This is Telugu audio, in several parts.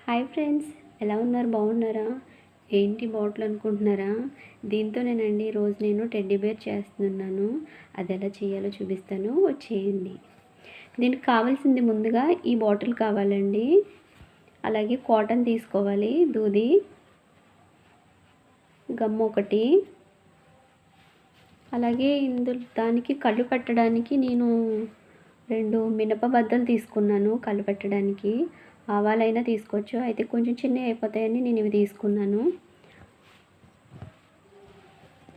హాయ్ ఫ్రెండ్స్, ఎలా ఉన్నారు? బాగున్నారా? ఏంటి బాటిల్ అనుకుంటున్నారా? దీంతోనేనండి ఈరోజు నేను టెడ్డీ బేర్ చేస్తున్నాను. అది ఎలా చేయాలో చూపిస్తాను, వచ్చేయండి. దీనికి కావాల్సింది ముందుగా ఈ బాటిల్ కావాలండి. అలాగే కాటన్ తీసుకోవాలి, దూది, గమ్ ఒకటి, అలాగే దానికి కళ్ళు పెట్టడానికి నేను 2 మినప బద్దలు తీసుకున్నాను. కళ్ళు పెట్టడానికి ఆవాలైనా తీసుకోవచ్చు, అయితే కొంచెం చిన్నవి అయిపోతాయని నేను ఇవి తీసుకున్నాను.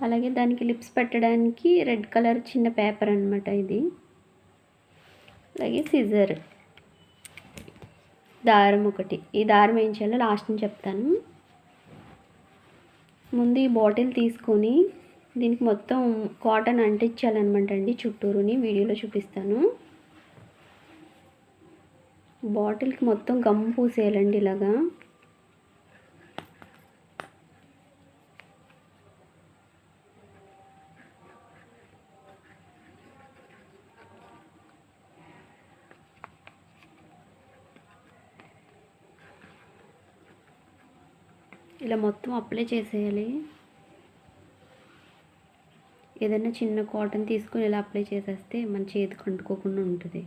అలాగే దానికి లిప్స్ పెట్టడానికి రెడ్ కలర్ చిన్న పేపర్ అనమాట ఇది. అలాగే సిజర్, దారం ఒకటి. ఈ దారం ఏం చేయాలో లాస్ట్ అని చెప్తాను. ముందు ఈ బాటిల్ తీసుకొని దీనికి మొత్తం కాటన్ అంటించాలన్నమాట అండి, చుట్టూరుని. వీడియోలో చూపిస్తాను. బాటిల్కి మొత్తం గమ్ పూసేయాలండి ఇలాగా. ఇలా మొత్తం అప్లై చేసేయాలి. ఏదైనా చిన్న కాటన్ తీసుకొని ఇలా అప్లై చేసేస్తే మన చేతికి అంటుకోకుండా ఉంటుంది.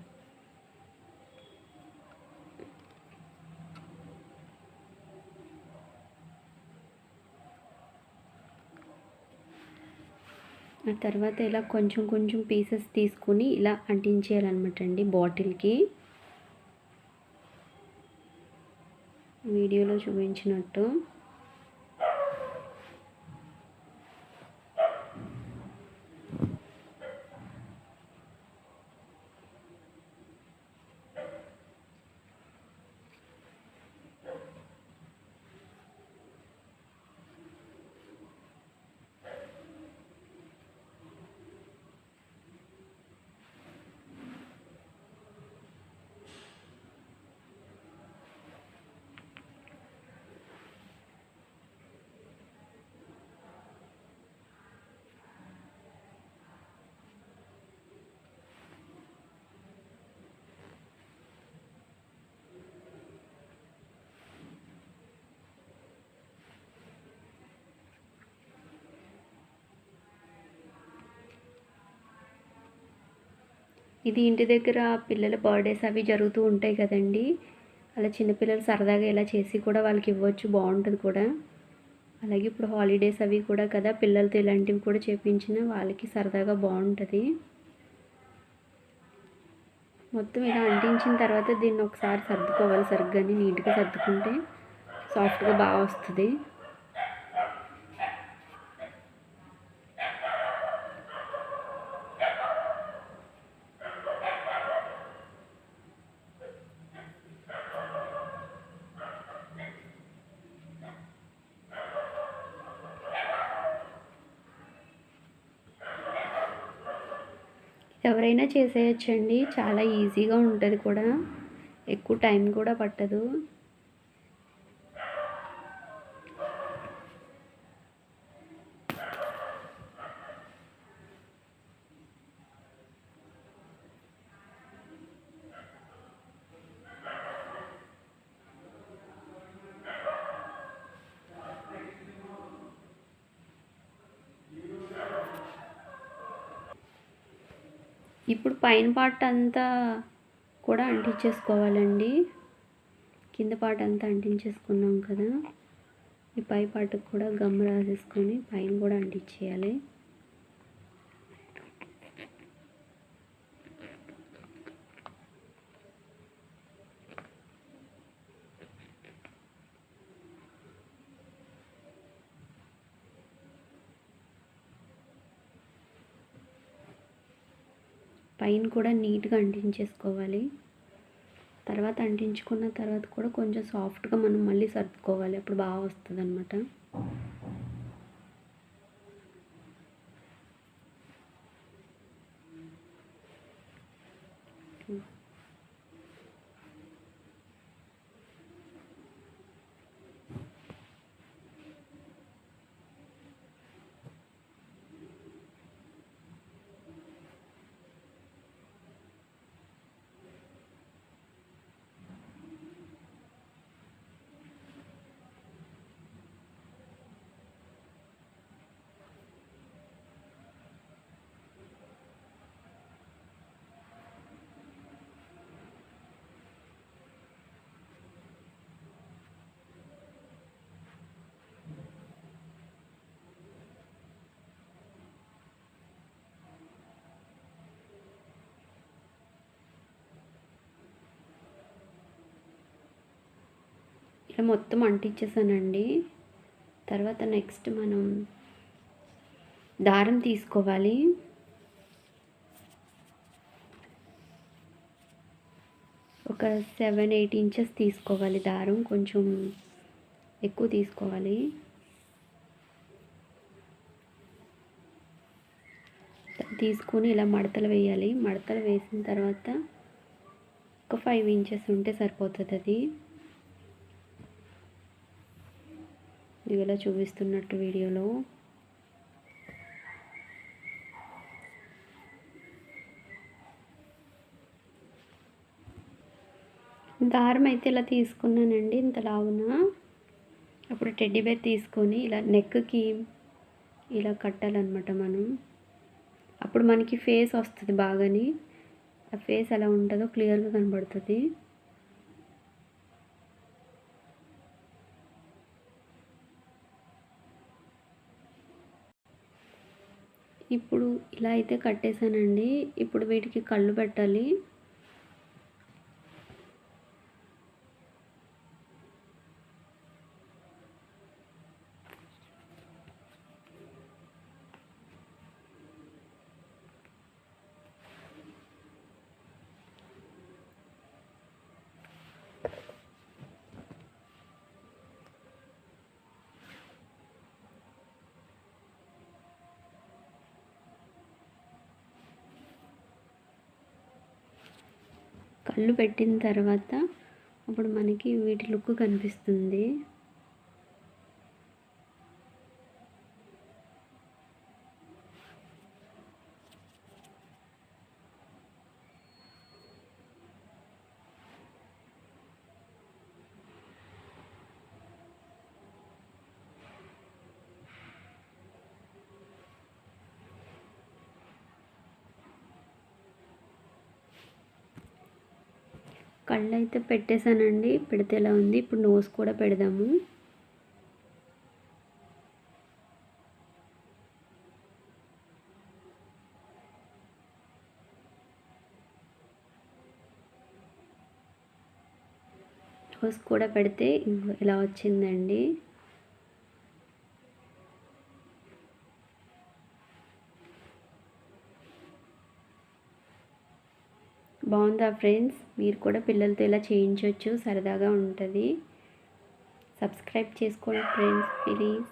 ఆ తర్వాత ఇలా కొంచెం కొంచెం పీసెస్ తీసుకుని ఇలా అంటించేయాలన్నమాట అండి బాటిల్కి, వీడియోలో చూపించినట్టు. ఇది ఇంటి దగ్గర పిల్లల బర్త్డేస్ అవి జరుగుతూ ఉంటాయి కదండి. అలా చిన్నపిల్లలు సరదాగా ఇలా చేసి కూడా వాళ్ళకి ఇవ్వచ్చు, బాగుంటుంది కూడా. అలాగే ఇప్పుడు హాలిడేస్ అవి కూడా కదా, పిల్లలతో ఇలాంటివి కూడా చేపించిన వాళ్ళకి సరదాగా బాగుంటుంది. మొత్తం ఇలా అంటించిన తర్వాత దీన్ని ఒకసారి సర్దుకోవాలి. సరిగ్గా నీట్గా సర్దుకుంటే సాఫ్ట్గా బాగా వస్తుంది. ఎవరైనా చేసేయచ్చండి, చాలా ఈజీగా ఉంటుంది కూడా, ఎక్కువ టైం కూడా పట్టదు. ఇప్పుడు పైన పార్ట్ అంతా కూడా అంటించేసుకోవాలండి. కింద పార్ట్ అంతా అంటించేసుకున్నాం కదా, ఈ పై పార్ట్కి కూడా గమ్ రాసేసుకొని పైన కూడా అంటించేయాలి. పైన కూడా నీట్గా అంటించేసుకోవాలి. తర్వాత అంటించుకున్న తర్వాత కూడా కొంచెం సాఫ్ట్గా మనం మళ్ళీ సర్దుకోవాలి, అప్పుడు బాగా వస్తుంది అన్నమాట. ఇట్లా మొత్తం అంటించేసానండి. తర్వాత నెక్స్ట్ మనం దారం తీసుకోవాలి. ఒక 7-8 ఇంచెస్ తీసుకోవాలి దారం, కొంచెం ఎక్కువ తీసుకోవాలి. తీసుకొని ఇలా మడతలు వేయాలి. మడతలు వేసిన తర్వాత ఒక 5 ఇంచెస్ ఉంటే సరిపోతుంది. అది ఇలా చూపిస్తున్నట్టు వీడియోలో. దారం అయితే ఇలా తీసుకున్నానండి, ఇంత లావున. అప్పుడు టెడ్డీ బేర్ తీసుకొని ఇలా నెక్కి ఇలా కట్టాలన్నమాట మనం. అప్పుడు మనకి ఫేస్ వస్తుంది బాగాని. ఆ ఫేస్ ఎలా ఉంటుందో క్లియర్గా కనబడుతుంది. ఇప్పుడు ఇలా అయితే కట్టేశానండి. ఇప్పుడు వీటికి కళ్ళు పెట్టాలి. కళ్ళు పెట్టిన తర్వాత అప్పుడు మనకి వీటి లుక్ కనిపిస్తుంది. కళ్ళు అయితే పెట్టేశానండి. పెడితే ఎలా ఉంది. ఇప్పుడు నోస్ కూడా పెడదాము. నోస్ కూడా పెడితే ఇలా వచ్చిందండి. బాగుందా ఫ్రెండ్స్? మీరు కూడా పిల్లలతో ఇలా చేయించవచ్చు, సరదాగా ఉంటుంది. సబ్స్క్రైబ్ చేసుకోండి ఫ్రెండ్స్ ప్లీజ్.